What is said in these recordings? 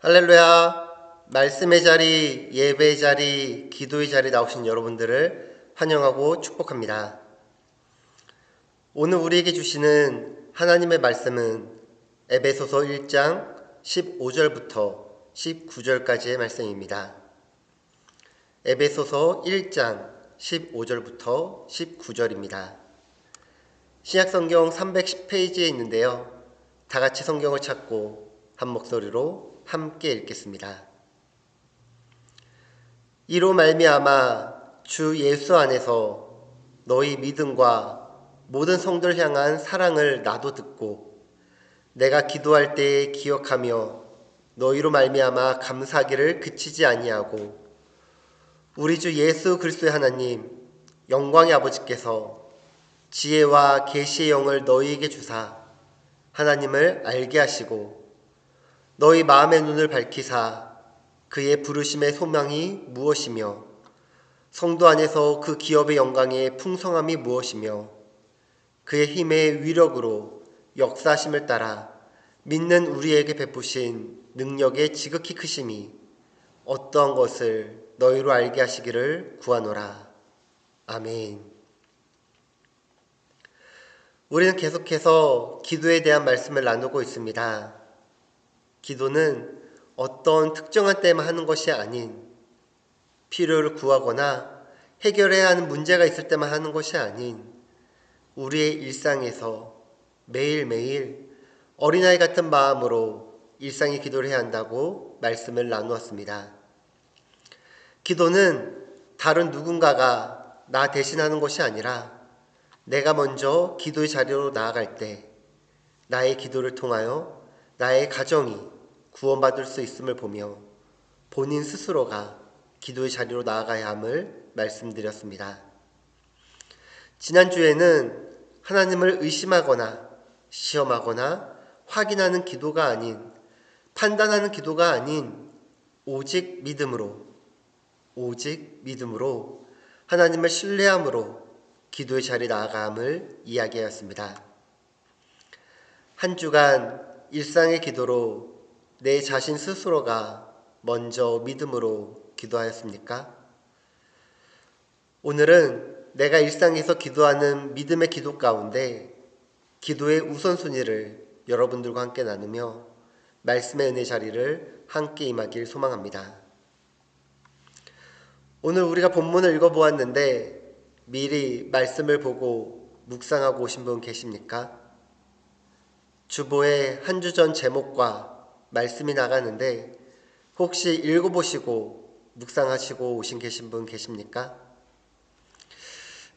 할렐루야. 말씀의 자리, 예배의 자리, 기도의 자리 나오신 여러분들을 환영하고 축복합니다. 오늘 우리에게 주시는 하나님의 말씀은 에베소서 1장 15절부터 19절까지의 말씀입니다. 에베소서 1장 15절부터 19절입니다. 신약성경 310페이지에 있는데요. 다 같이 성경을 찾고 한 목소리로 함께 읽겠습니다. 이로 말미암아 주 예수 안에서 너희 믿음과 모든 성도를 향한 사랑을 나도 듣고 내가 기도할 때에 기억하며 너희로 말미암아 감사하기를 그치지 아니하고 우리 주 예수 그리스도의 하나님 영광의 아버지께서 지혜와 계시의 영을 너희에게 주사 하나님을 알게 하시고 너희 마음의 눈을 밝히사 그의 부르심의 소망이 무엇이며 성도 안에서 그 기업의 영광의 풍성함이 무엇이며 그의 힘의 위력으로 역사하심을 따라 믿는 우리에게 베푸신 능력의 지극히 크심이 어떠한 것을 너희로 알게 하시기를 구하노라. 아멘. 우리는 계속해서 기도에 대한 말씀을 나누고 있습니다. 기도는 어떤 특정한 때만 하는 것이 아닌 필요를 구하거나 해결해야 하는 문제가 있을 때만 하는 것이 아닌 우리의 일상에서 매일매일 어린아이 같은 마음으로 일상의 기도를 해야 한다고 말씀을 나누었습니다. 기도는 다른 누군가가 나 대신하는 것이 아니라 내가 먼저 기도의 자리로 나아갈 때 나의 기도를 통하여 나의 가정이 구원받을 수 있음을 보며 본인 스스로가 기도의 자리로 나아가야 함을 말씀드렸습니다. 지난주에는 하나님을 의심하거나 시험하거나 확인하는 기도가 아닌 판단하는 기도가 아닌 오직 믿음으로 하나님을 신뢰함으로 기도의 자리에 나아감을 이야기하였습니다. 한 주간 일상의 기도로 내 자신 스스로가 먼저 믿음으로 기도하였습니까? 오늘은 내가 일상에서 기도하는 믿음의 기도 가운데 기도의 우선순위를 여러분들과 함께 나누며 말씀의 은혜 자리를 함께 임하길 소망합니다. 오늘 우리가 본문을 읽어보았는데 미리 말씀을 보고 묵상하고 오신 분 계십니까? 주보에 한 주 전 제목과 말씀이 나가는데 혹시 읽어보시고 묵상하시고 오신 계신 분 계십니까?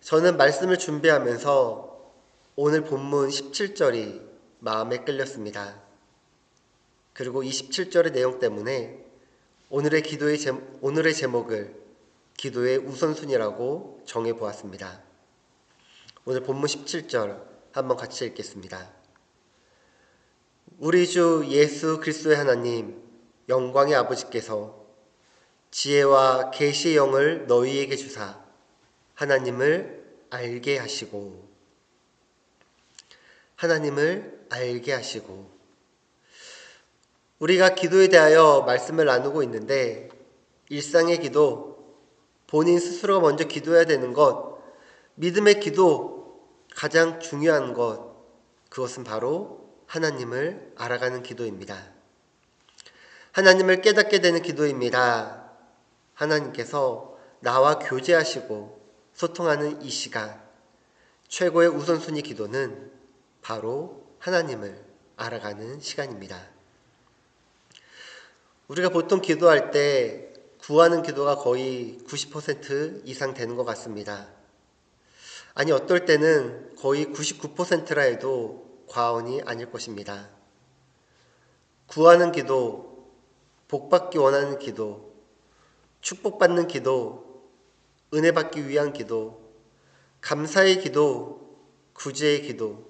저는 말씀을 준비하면서 오늘 본문 17절이 마음에 끌렸습니다. 그리고 이 17절의 내용 때문에 오늘의 제목을 기도의 우선순위라고 정해보았습니다. 오늘 본문 17절 한번 같이 읽겠습니다. 우리 주 예수 그리스도의 하나님 영광의 아버지께서 지혜와 계시의 영을 너희에게 주사 하나님을 알게 하시고 우리가 기도에 대하여 말씀을 나누고 있는데 일상의 기도, 본인 스스로가 먼저 기도해야 되는 것, 믿음의 기도, 가장 중요한 것, 그것은 바로 하나님을 알아가는 기도입니다. 하나님을 깨닫게 되는 기도입니다. 하나님께서 나와 교제하시고 소통하는 이 시간, 최고의 우선순위 기도는 바로 하나님을 알아가는 시간입니다. 우리가 보통 기도할 때 구하는 기도가 거의 90% 이상 되는 것 같습니다. 아니, 어떨 때는 거의 99%라 해도 과언이 아닐 것입니다. 구하는 기도, 복받기 원하는 기도, 축복받는 기도, 은혜받기 위한 기도, 감사의 기도, 구제의 기도,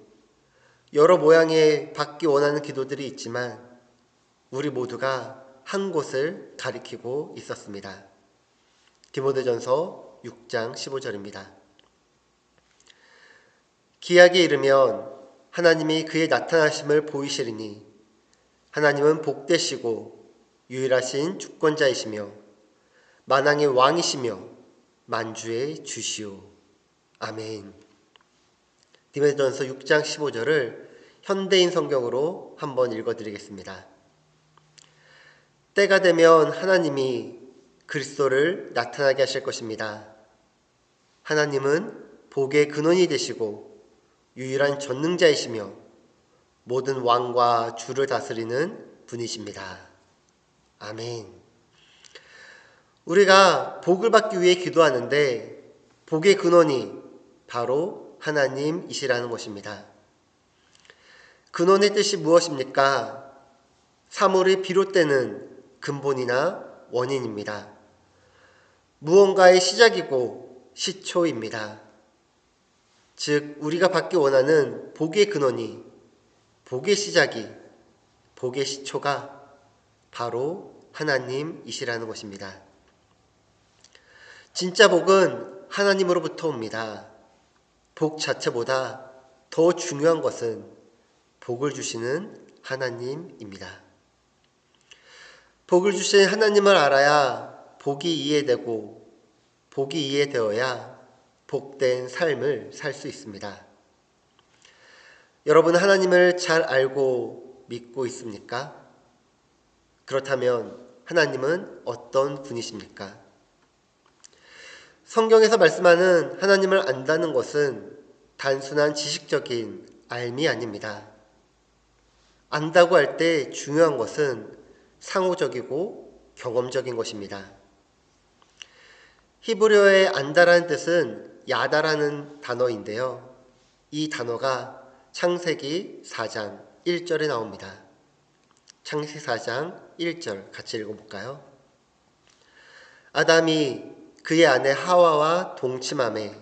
여러 모양의 받기 원하는 기도들이 있지만 우리 모두가 한 곳을 가리키고 있었습니다. 디모데전서 6장 15절입니다. 기약에 이르면 하나님이 그의 나타나심을 보이시리니 하나님은 복되시고 유일하신 주권자이시며 만왕의 왕이시며 만주의 주시오. 아멘. 디모데전서 6장 15절을 현대인 성경으로 한번 읽어드리겠습니다. 때가 되면 하나님이 그리스도를 나타나게 하실 것입니다. 하나님은 복의 근원이 되시고 유일한 전능자이시며 모든 왕과 주를 다스리는 분이십니다. 아멘. 우리가 복을 받기 위해 기도하는데 복의 근원이 바로 하나님이시라는 것입니다. 근원의 뜻이 무엇입니까? 사물이 비롯되는 근본이나 원인입니다. 무언가의 시작이고 시초입니다. 즉 우리가 받기 원하는 복의 근원이, 복의 시작이, 복의 시초가 바로 하나님이시라는 것입니다. 진짜 복은 하나님으로부터 옵니다. 복 자체보다 더 중요한 것은 복을 주시는 하나님입니다. 복을 주신 하나님을 알아야 복이 이해되고 복이 이해되어야 복된 삶을 살 수 있습니다. 여러분 하나님을 잘 알고 믿고 있습니까? 그렇다면 하나님은 어떤 분이십니까? 성경에서 말씀하는 하나님을 안다는 것은 단순한 지식적인 알미 아닙니다. 안다고 할 때 중요한 것은 상호적이고 경험적인 것입니다. 히브리어의 안다라는 뜻은 야다라는 단어인데요. 이 단어가 창세기 4장 1절에 나옵니다. 창세기 4장 1절 같이 읽어볼까요? 아담이 그의 아내 하와와 동침하매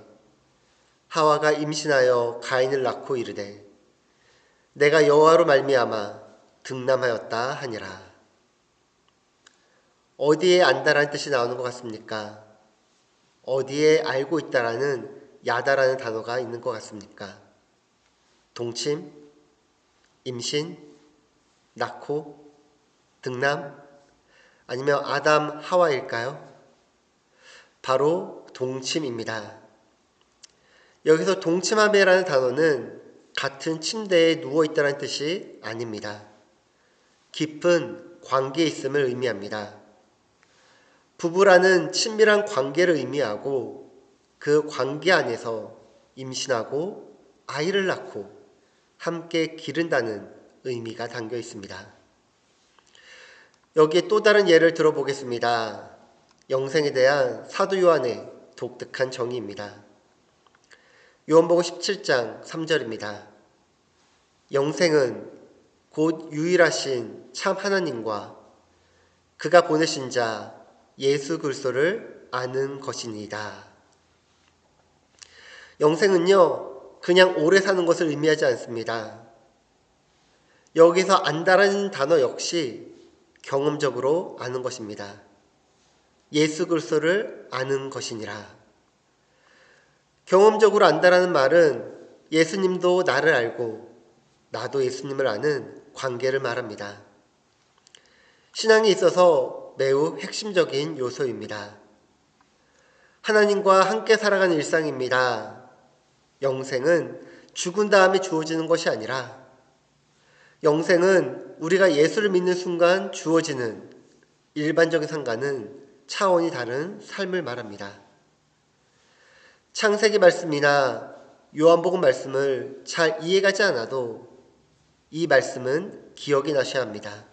하와가 임신하여 가인을 낳고 이르되 내가 여호와로 말미암아 등남하였다 하니라. 어디에 안다라는 뜻이 나오는 것 같습니까? 어디에 알고 있다라는 야다라는 단어가 있는 것 같습니까? 동침, 임신, 낳고, 등남, 아니면 아담, 하와일까요? 바로 동침입니다. 여기서 동침하매라는 단어는 같은 침대에 누워있다는 뜻이 아닙니다. 깊은 관계에 있음을 의미합니다. 부부라는 친밀한 관계를 의미하고 그 관계 안에서 임신하고 아이를 낳고 함께 기른다는 의미가 담겨 있습니다. 여기에 또 다른 예를 들어보겠습니다. 영생에 대한 사도 요한의 독특한 정의입니다. 요한복음 17장 3절입니다. 영생은 곧 유일하신 참 하나님과 그가 보내신 자 예수 그리스도를 아는 것이니이다. 영생은요, 그냥 오래 사는 것을 의미하지 않습니다. 여기서 안다라는 단어 역시 경험적으로 아는 것입니다. 예수 그리스도를 아는 것이니라. 경험적으로 안다라는 말은 예수님도 나를 알고 나도 예수님을 아는 관계를 말합니다. 신앙에 있어서 매우 핵심적인 요소입니다. 하나님과 함께 살아가는 일상입니다. 영생은 죽은 다음에 주어지는 것이 아니라 영생은 우리가 예수를 믿는 순간 주어지는 일반적인 상과는 차원이 다른 삶을 말합니다. 창세기 말씀이나 요한복음 말씀을 잘 이해가지 않아도 이 말씀은 기억이 나셔야 합니다.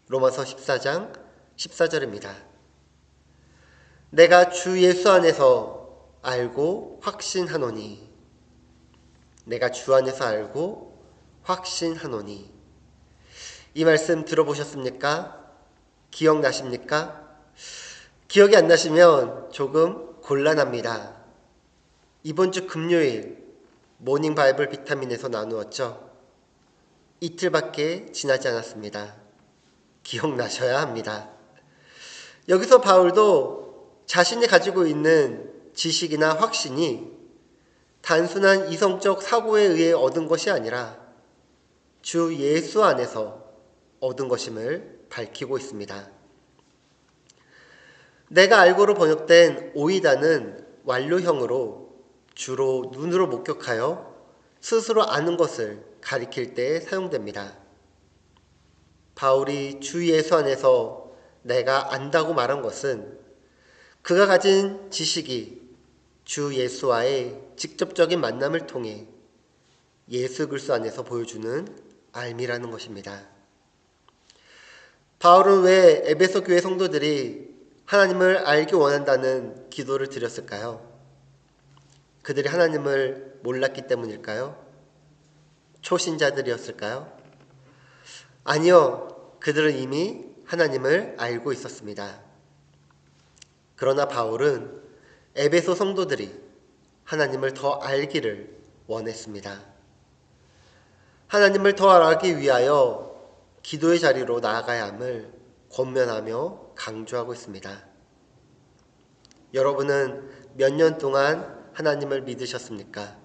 로마서 14장 14절입니다. 내가 주 예수 안에서 알고 확신하노니 내가 주 안에서 알고 확신하노니 이 말씀 들어보셨습니까? 기억나십니까? 기억이 안 나시면 조금 곤란합니다. 이번 주 금요일 모닝 바이블 비타민에서 나누었죠. 이틀밖에 지나지 않았습니다. 기억나셔야 합니다. 여기서 바울도 자신이 가지고 있는 지식이나 확신이 단순한 이성적 사고에 의해 얻은 것이 아니라 주 예수 안에서 얻은 것임을 밝히고 있습니다. 내가 알고로 번역된 오이다는 완료형으로 주로 눈으로 목격하여 스스로 아는 것을 가리킬 때 사용됩니다. 바울이 주 예수 안에서 내가 안다고 말한 것은 그가 가진 지식이 주 예수와의 직접적인 만남을 통해 예수 그리스도 안에서 보여주는 알미라는 것입니다. 바울은 왜 에베소 교회 성도들이 하나님을 알기 원한다는 기도를 드렸을까요? 그들이 하나님을 몰랐기 때문일까요? 초신자들이었을까요? 아니요, 그들은 이미 하나님을 알고 있었습니다. 그러나 바울은 에베소 성도들이 하나님을 더 알기를 원했습니다. 하나님을 더 알기 위하여 기도의 자리로 나아가야 함을 권면하며 강조하고 있습니다. 여러분은 몇 년 동안 하나님을 믿으셨습니까?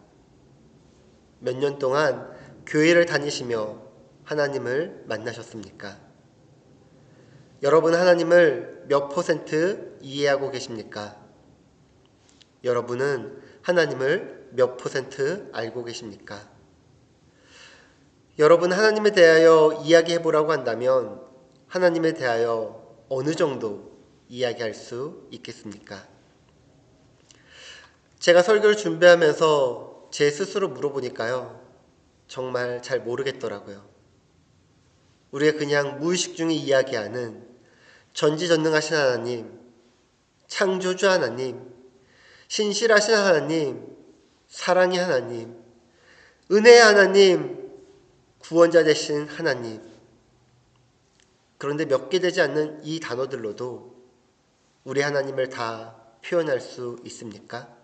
몇 년 동안 교회를 다니시며 하나님을 만나셨습니까? 여러분 하나님을 몇 % 이해하고 계십니까? 여러분은 하나님을 몇 % 알고 계십니까? 여러분 하나님에 대하여 이야기해 보라고 한다면 하나님에 대하여 어느 정도 이야기할 수 있겠습니까? 제가 설교를 준비하면서 제 스스로 물어보니까요, 정말 잘 모르겠더라고요. 우리가 그냥 무의식 중에 이야기하는 전지전능하신 하나님, 창조주 하나님, 신실하신 하나님, 사랑의 하나님, 은혜의 하나님, 구원자 되신 하나님. 그런데 몇 개 되지 않는 이 단어들로도 우리 하나님을 다 표현할 수 있습니까?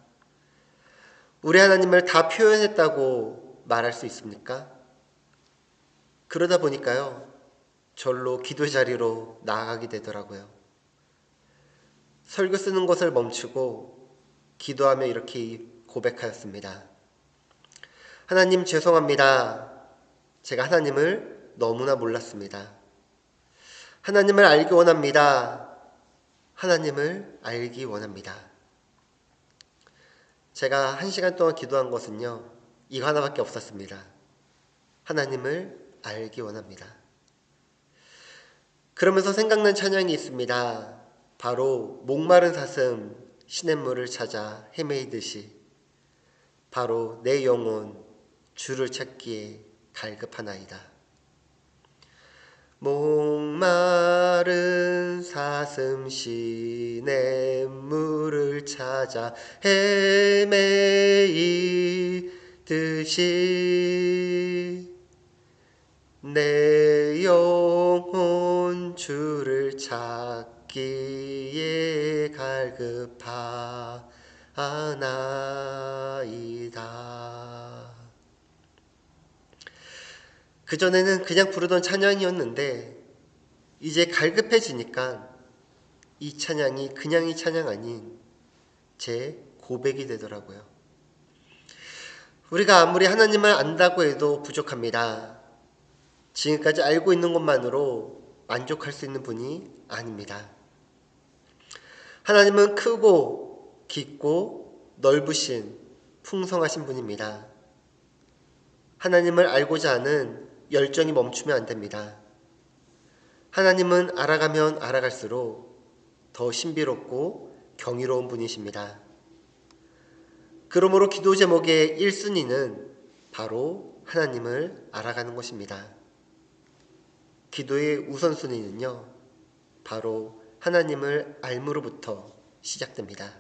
우리 하나님을 다 표현했다고 말할 수 있습니까? 그러다 보니까요, 절로 기도 자리로 나아가게 되더라고요. 설교 쓰는 것을 멈추고 기도하며 이렇게 고백하였습니다. 하나님 죄송합니다. 제가 하나님을 너무나 몰랐습니다. 하나님을 알기 원합니다. 하나님을 알기 원합니다. 제가 1시간 동안 기도한 것은요, 이거 하나밖에 없었습니다. 하나님을 알기 원합니다. 그러면서 생각난 찬양이 있습니다. 바로 목마른 사슴 시냇물을 찾아 헤매이듯이 바로 내 영혼 주를 찾기에 갈급하나이다. 목마른 사슴 시냇물을 찾아 헤매이듯이 내 영혼 주를 찾기에 갈급하나이다. 그전에는 그냥 부르던 찬양이었는데 이제 갈급해지니까 이 찬양이 그냥이 찬양 아닌 제 고백이 되더라고요. 우리가 아무리 하나님을 안다고 해도 부족합니다. 지금까지 알고 있는 것만으로 만족할 수 있는 분이 아닙니다. 하나님은 크고 깊고 넓으신 풍성하신 분입니다. 하나님을 알고자 하는 열정이 멈추면 안 됩니다. 하나님은 알아가면 알아갈수록 더 신비롭고 경이로운 분이십니다. 그러므로 기도 제목의 1순위는 바로 하나님을 알아가는 것입니다. 기도의 우선순위는요, 바로 하나님을 알므로부터 시작됩니다.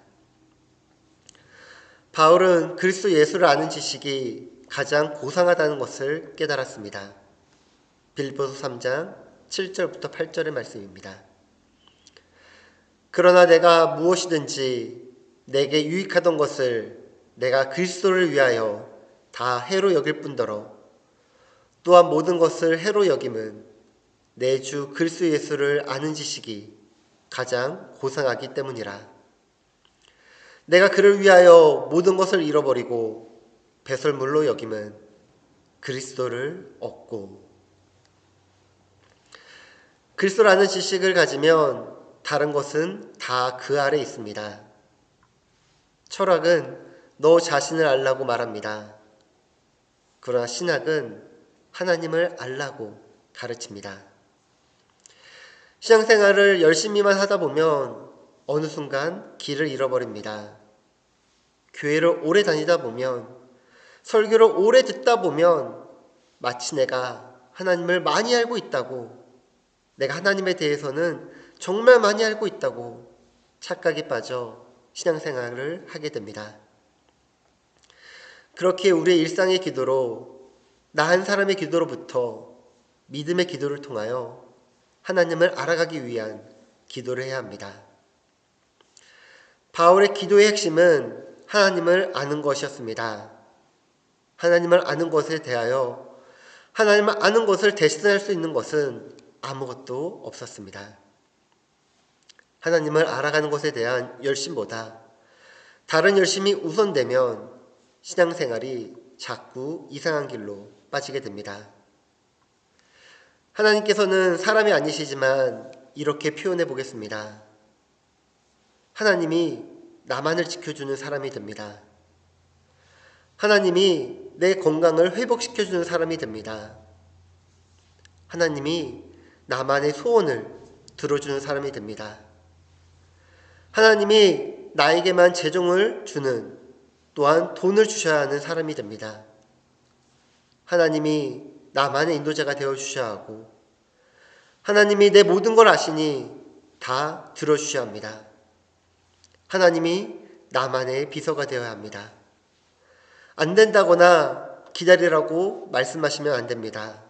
바울은 그리스도 예수를 아는 지식이 가장 고상하다는 것을 깨달았습니다. 빌립보서 3장 7절부터 8절의 말씀입니다. 그러나 내가 무엇이든지 내게 유익하던 것을 내가 그리스도를 위하여 다 해로 여길 뿐더러 또한 모든 것을 해로 여김은 내 주 그리스도 예수를 아는 지식이 가장 고상하기 때문이라. 내가 그를 위하여 모든 것을 잃어버리고 배설물로 여김은 그리스도를 얻고. 글쓰라는 지식을 가지면 다른 것은 다 그 아래 있습니다. 철학은 너 자신을 알라고 말합니다. 그러나 신학은 하나님을 알라고 가르칩니다. 신앙생활을 열심히만 하다 보면 어느 순간 길을 잃어버립니다. 교회를 오래 다니다 보면, 설교를 오래 듣다 보면 마치 내가 하나님을 많이 알고 있다고, 내가 하나님에 대해서는 정말 많이 알고 있다고 착각에 빠져 신앙생활을 하게 됩니다. 그렇게 우리의 일상의 기도로, 나 한 사람의 기도로부터 믿음의 기도를 통하여 하나님을 알아가기 위한 기도를 해야 합니다. 바울의 기도의 핵심은 하나님을 아는 것이었습니다. 하나님을 아는 것에 대하여, 하나님을 아는 것을 대신할 수 있는 것은 아무것도 없었습니다. 하나님을 알아가는 것에 대한 열심보다 다른 열심이 우선되면 신앙생활이 자꾸 이상한 길로 빠지게 됩니다. 하나님께서는 사람이 아니시지만 이렇게 표현해 보겠습니다. 하나님이 나만을 지켜주는 사람이 됩니다. 하나님이 내 건강을 회복시켜주는 사람이 됩니다. 하나님이 나만의 소원을 들어주는 사람이 됩니다. 하나님이 나에게만 재정을 주는, 또한 돈을 주셔야 하는 사람이 됩니다. 하나님이 나만의 인도자가 되어주셔야 하고, 하나님이 내 모든 걸 아시니 다 들어주셔야 합니다. 하나님이 나만의 비서가 되어야 합니다. 안 된다거나 기다리라고 말씀하시면 안 됩니다.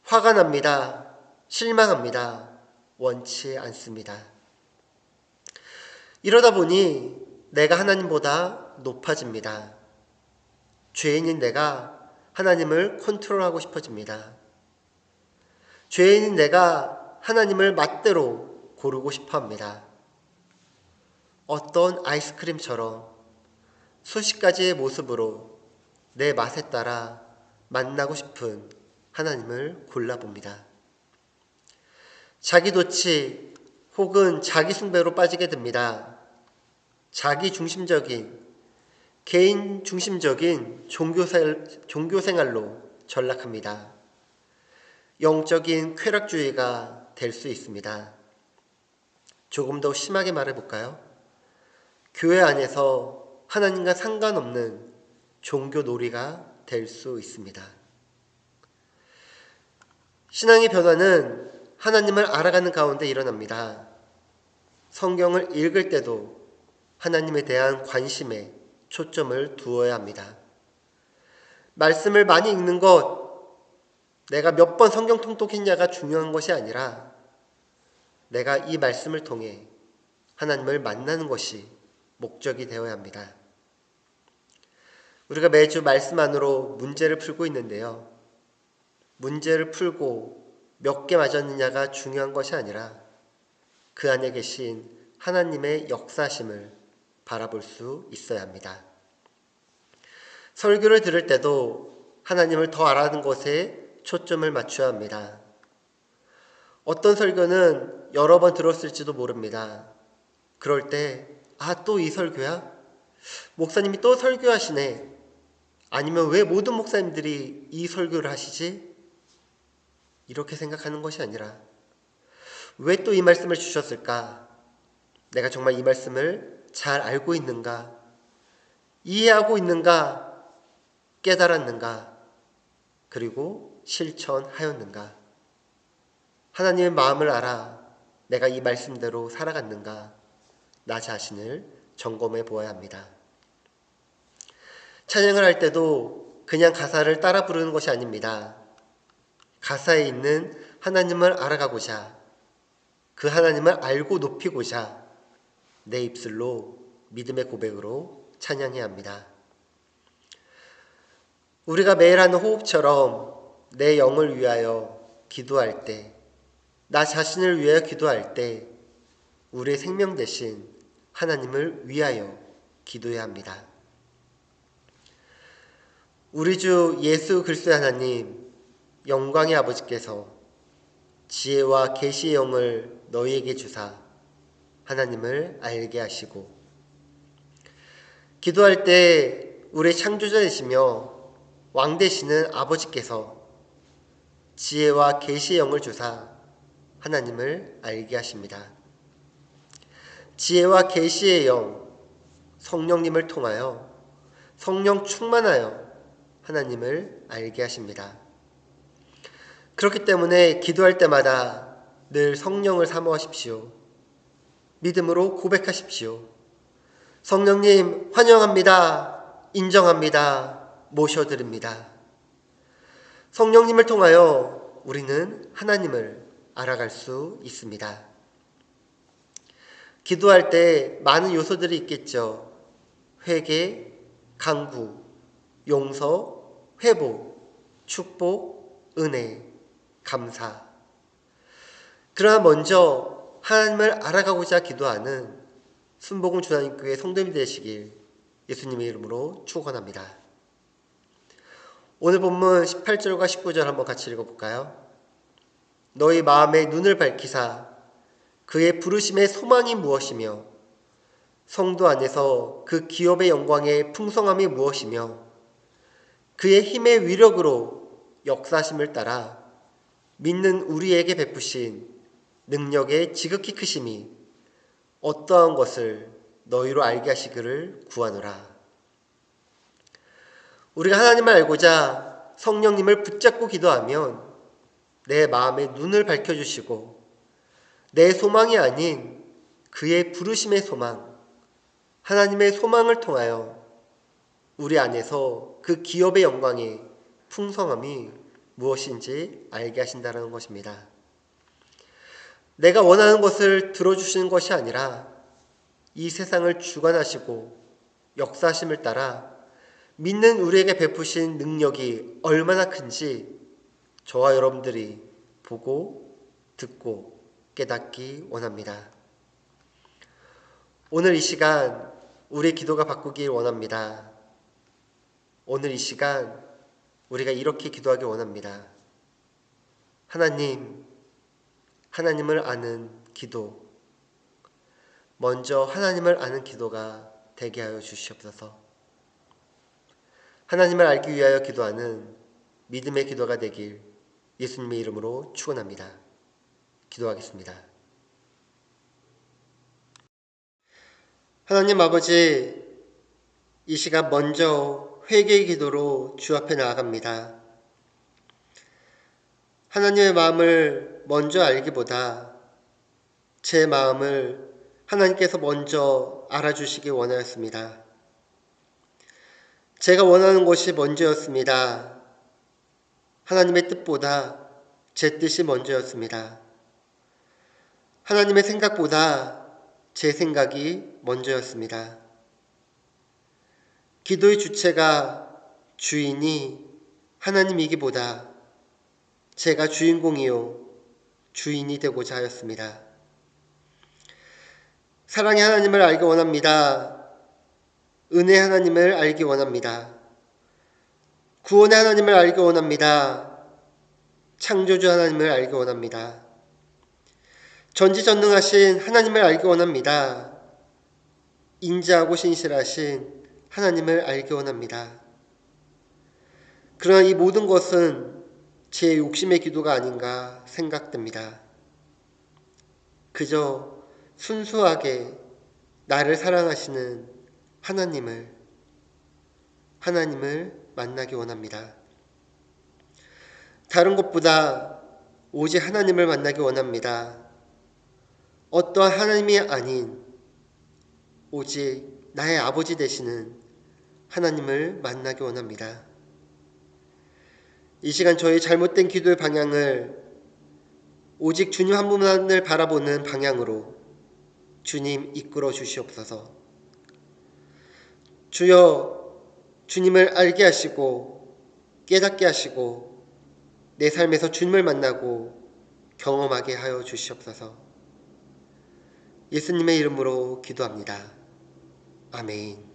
화가 납니다. 실망합니다. 원치 않습니다. 이러다 보니 내가 하나님보다 높아집니다. 죄인인 내가 하나님을 컨트롤하고 싶어집니다. 죄인인 내가 하나님을 맛대로 고르고 싶어 합니다. 어떤 아이스크림처럼 수십 가지의 모습으로 내 맛에 따라 만나고 싶은 하나님을 골라봅니다. 자기도취 혹은 자기숭배로 빠지게 됩니다. 자기중심적인, 개인중심적인 종교생활로 전락합니다. 영적인 쾌락주의가 될 수 있습니다. 조금 더 심하게 말해볼까요? 교회 안에서 하나님과 상관없는 종교놀이가 될 수 있습니다. 신앙의 변화는 하나님을 알아가는 가운데 일어납니다. 성경을 읽을 때도 하나님에 대한 관심에 초점을 두어야 합니다. 말씀을 많이 읽는 것, 내가 몇 번 성경 통독했냐가 중요한 것이 아니라 내가 이 말씀을 통해 하나님을 만나는 것이 목적이 되어야 합니다. 우리가 매주 말씀 안으로 문제를 풀고 있는데요. 문제를 풀고 몇 개 맞았느냐가 중요한 것이 아니라 그 안에 계신 하나님의 역사심을 바라볼 수 있어야 합니다. 설교를 들을 때도 하나님을 더 알아가는 것에 초점을 맞춰야 합니다. 어떤 설교는 여러 번 들었을지도 모릅니다. 그럴 때, 또 이 설교야? 목사님이 또 설교하시네. 아니면 왜 모든 목사님들이 이 설교를 하시지? 이렇게 생각하는 것이 아니라 왜 또 이 말씀을 주셨을까? 내가 정말 이 말씀을 잘 알고 있는가? 이해하고 있는가? 깨달았는가? 그리고 실천하였는가? 하나님의 마음을 알아 내가 이 말씀대로 살아갔는가? 나 자신을 점검해 보아야 합니다. 찬양을 할 때도 그냥 가사를 따라 부르는 것이 아닙니다. 가사에 있는 하나님을 알아가고자, 그 하나님을 알고 높이고자 내 입술로 믿음의 고백으로 찬양해야 합니다. 우리가 매일 하는 호흡처럼 내 영을 위하여 기도할 때, 나 자신을 위하여 기도할 때 우리의 생명 대신 하나님을 위하여 기도해야 합니다. 우리 주 예수 그리스도의 하나님, 영광의 아버지께서 지혜와 계시의 영을 너희에게 주사 하나님을 알게 하시고, 기도할 때 우리 창조자 되시며 왕 되시는 아버지께서 지혜와 계시의 영을 주사 하나님을 알게 하십니다. 지혜와 계시의 영, 성령님을 통하여 성령 충만하여 하나님을 알게 하십니다. 그렇기 때문에 기도할 때마다 늘 성령을 사모하십시오. 믿음으로 고백하십시오. 성령님 환영합니다. 인정합니다. 모셔드립니다. 성령님을 통하여 우리는 하나님을 알아갈 수 있습니다. 기도할 때 많은 요소들이 있겠죠. 회개, 간구, 용서, 회복, 축복, 은혜, 감사. 그러나 먼저 하나님을 알아가고자 기도하는 순복음 주나님교회 성도님이 되시길 예수님의 이름으로 축원합니다. 오늘 본문 18절과 19절 한번 같이 읽어볼까요? 너희 마음의 눈을 밝히사 그의 부르심의 소망이 무엇이며 성도 안에서 그 기업의 영광의 풍성함이 무엇이며 그의 힘의 위력으로 역사심을 따라 믿는 우리에게 베푸신 능력의 지극히 크심이 어떠한 것을 너희로 알게 하시기를 구하노라. 우리가 하나님을 알고자 성령님을 붙잡고 기도하면 내 마음의 눈을 밝혀주시고 내 소망이 아닌 그의 부르심의 소망, 하나님의 소망을 통하여 우리 안에서 그 기업의 영광의 풍성함이 무엇인지 알게 하신다는 것입니다. 내가 원하는 것을 들어주시는 것이 아니라 이 세상을 주관하시고 역사하심을 따라 믿는 우리에게 베푸신 능력이 얼마나 큰지 저와 여러분들이 보고 듣고 깨닫기 원합니다. 오늘 이 시간 우리의 기도가 바꾸길 원합니다. 오늘 이 시간 우리가 이렇게 기도하길 원합니다. 하나님을 아는 기도, 먼저 하나님을 아는 기도가 되게 하여 주시옵소서. 하나님을 알기 위하여 기도하는 믿음의 기도가 되길 예수님의 이름으로 축원합니다. 기도하겠습니다. 하나님 아버지, 이 시간 먼저 회개의 기도로 주 앞에 나아갑니다. 하나님의 마음을 먼저 알기보다 제 마음을 하나님께서 먼저 알아주시기 원하였습니다. 제가 원하는 것이 먼저였습니다. 하나님의 뜻보다 제 뜻이 먼저였습니다. 하나님의 생각보다 제 생각이 먼저였습니다. 기도의 주체가 주인이 하나님이기보다 제가 주인공이요 주인이 되고자 하였습니다. 사랑의 하나님을 알기 원합니다. 은혜 하나님을 알기 원합니다. 구원의 하나님을 알기 원합니다. 창조주 하나님을 알기 원합니다. 전지전능하신 하나님을 알기 원합니다. 인자하고 신실하신 하나님을 알기 원합니다. 그러나 이 모든 것은 제 욕심의 기도가 아닌가 생각됩니다. 그저 순수하게 나를 사랑하시는 하나님을 만나기 원합니다. 다른 것보다 오직 하나님을 만나기 원합니다. 어떠한 하나님이 아닌 오직 나의 아버지 되시는 하나님을 만나기 원합니다. 이 시간 저희 잘못된 기도의 방향을 오직 주님 한 분만을 바라보는 방향으로 주님 이끌어 주시옵소서. 주여, 주님을 알게 하시고 깨닫게 하시고 내 삶에서 주님을 만나고 경험하게 하여 주시옵소서. 예수님의 이름으로 기도합니다. 아멘.